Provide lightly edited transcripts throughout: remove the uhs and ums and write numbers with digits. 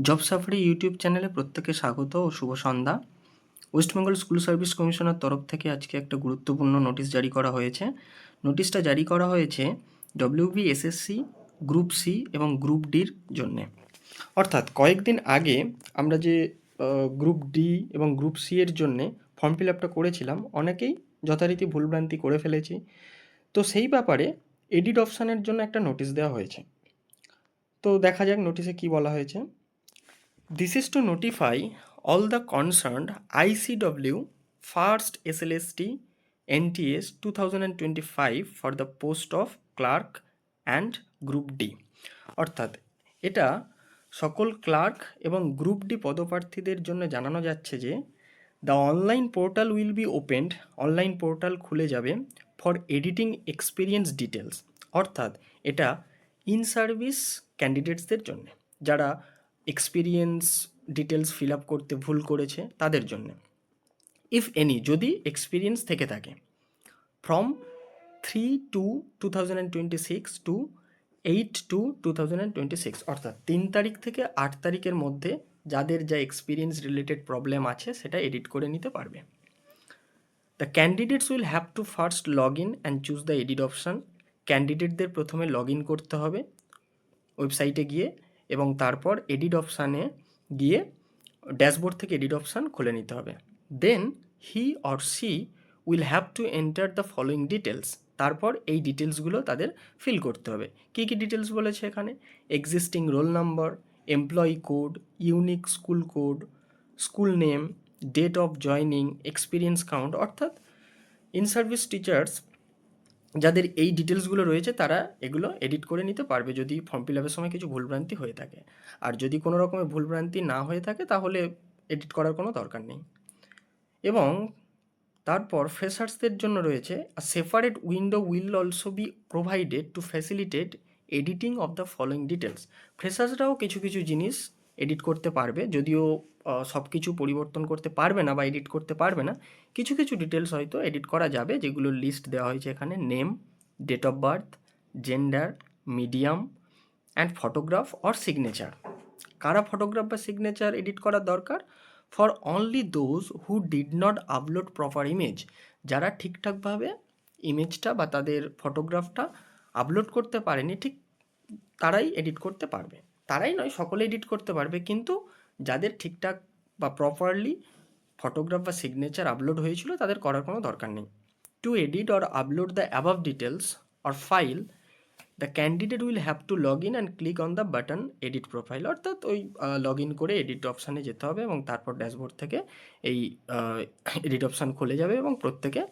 Job safari YouTube চ্যানেলে প্রত্যেকে স্বাগত ও শুভ সন্ধ্যা। ওয়েস্ট বেঙ্গল স্কুল সার্ভিস কমিশনের তরফ থেকে আজকে একটা গুরুত্বপূর্ণ নোটিশ জারি করা হয়েছে। নোটিশটা জারি করা হয়েছে WBSSC, গ্রুপ সি এবং গ্রুপ ডির জন্যে। অর্থাৎ কয়েকদিন আগে আমরা যে গ্রুপ ডি এবং গ্রুপ সি এর জন্যে ফর্ম ফিল আপটা করেছিলাম, অনেকেই যথারীতি ভুলভ্রান্তি করে ফেলেছি। তো সেই ব্যাপারে এডিট অপশানের জন্য একটা নোটিশ দেওয়া হয়েছে। তো দেখা যাক নোটিশে কী বলা হয়েছে। This is to notify all the concerned ICW First SLST NTS 2025 for the post of clerk and Group D। অর্থাৎ এটা সকল ক্লার্ক এবং গ্রুপ ডি পদপ্রার্থীদের জন্য জানানো যাচ্ছে যে the online portal will be opened, online portal খুলে যাবে ফর এডিটিং এক্সপিরিয়েন্স ডিটেলস। অর্থাৎ এটা ইন সার্ভিস ক্যান্ডিডেটসদের জন্য, যারা এক্সপিরিয়েন্স ডিটেলস ফিল আপ করতে ভুল করেছে তাদের জন্য। ইফ এনি, যদি এক্সপিরিয়েন্স থেকে থাকে, ফ্রম 3/2/2026 টু 8/2/2026, অর্থাৎ 3 তারিখ থেকে 8 তারিখের মধ্যে যাদের যা এক্সপিরিয়েন্স রিলেটেড প্রবলেম আছে সেটা এডিট করে নিতে পারবে। The candidates will have to first log in and choose the edit option. ক্যান্ডিডেটদের প্রথমে লগ ইন করতে হবে ওয়েবসাইটে গিয়ে, এবং তারপর এডিট অপশানে গিয়ে ড্যাশবোর্ড থেকে এডিট অপশান খুলে নিতে হবে। Then he or she will have to enter the following details. তারপর এই ডিটেলসগুলো তাদের ফিল করতে হবে। কী কী ডিটেলস বলেছে এখানে? Existing roll number, employee code, unique school code, school name, date of joining, experience count. অর্থাৎ ইন সার্ভিস টিচার্স যাদের এই ডিটেলসগুলো রয়েছে তারা এগুলো এডিট করে নিতে পারবে যদি ফর্ম ফিল আপের সময় কিছু ভুলভ্রান্তি হয়ে থাকে। আর যদি কোনো রকমের ভুলভ্রান্তি না হয়ে থাকে তাহলে এডিট করার কোনো দরকার নেই। এবং তারপর ফ্রেশার্সদের জন্য রয়েছে separate window will also be provided to facilitate editing of the following details. ফ্রেশার্সরাও কিছু কিছু জিনিস এডিট করতে পারবে, যদিও সব কিছু পরিবর্তন করতে পারবে না বা এডিট করতে পারবে না। কিছু কিছু ডিটেলস হয়তো এডিট করা যাবে, যেগুলোর লিস্ট দেওয়া হয়েছে এখানে: name, date of birth, gender, medium and photograph or signature. কারা ফটোগ্রাফ বা সিগনেচার এডিট করার দরকার? For only those who did not upload proper image. যারা ঠিকঠাকভাবে ইমেজটা বা তাদের ফটোগ্রাফটা আপলোড করতে পারেনি, ঠিক তারাই এডিট করতে পারবে। তারাই নয়, সকলে এডিট করতে পারবে, কিন্তু যাদের ঠিকঠাক বা প্রপারলি ফটোগ্রাফ বা সিগনেচার আপলোড হয়েছিল তাদের করার কোনো দরকার নেই। Two edit or upload the above details or file, the candidate will have two log in and click on the button edit profile. অর্থাৎ ওই লগ ইন করে এডিট অপশানে যেতে হবে এবং তারপর ড্যাশবোর্ড থেকে এই এডিট অপশান খুলে যাবে এবং প্রত্যেকে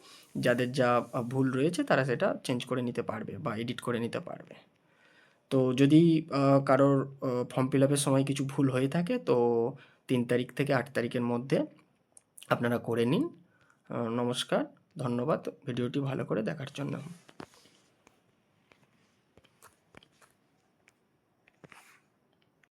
যাদের যা ভুল রয়েছে তারা সেটা চেঞ্জ করে নিতে পারবে বা এডিট করে নিতে পারবে। তো যদি কারোর ফর্ম ফিল আপের সময় কিছু ভুল হয়ে থাকে তো 3 তারিখ থেকে 8 তারিখের মধ্যে আপনারা করে নিন। নমস্কার, ধন্যবাদ ভিডিওটি ভালো করে দেখার জন্য।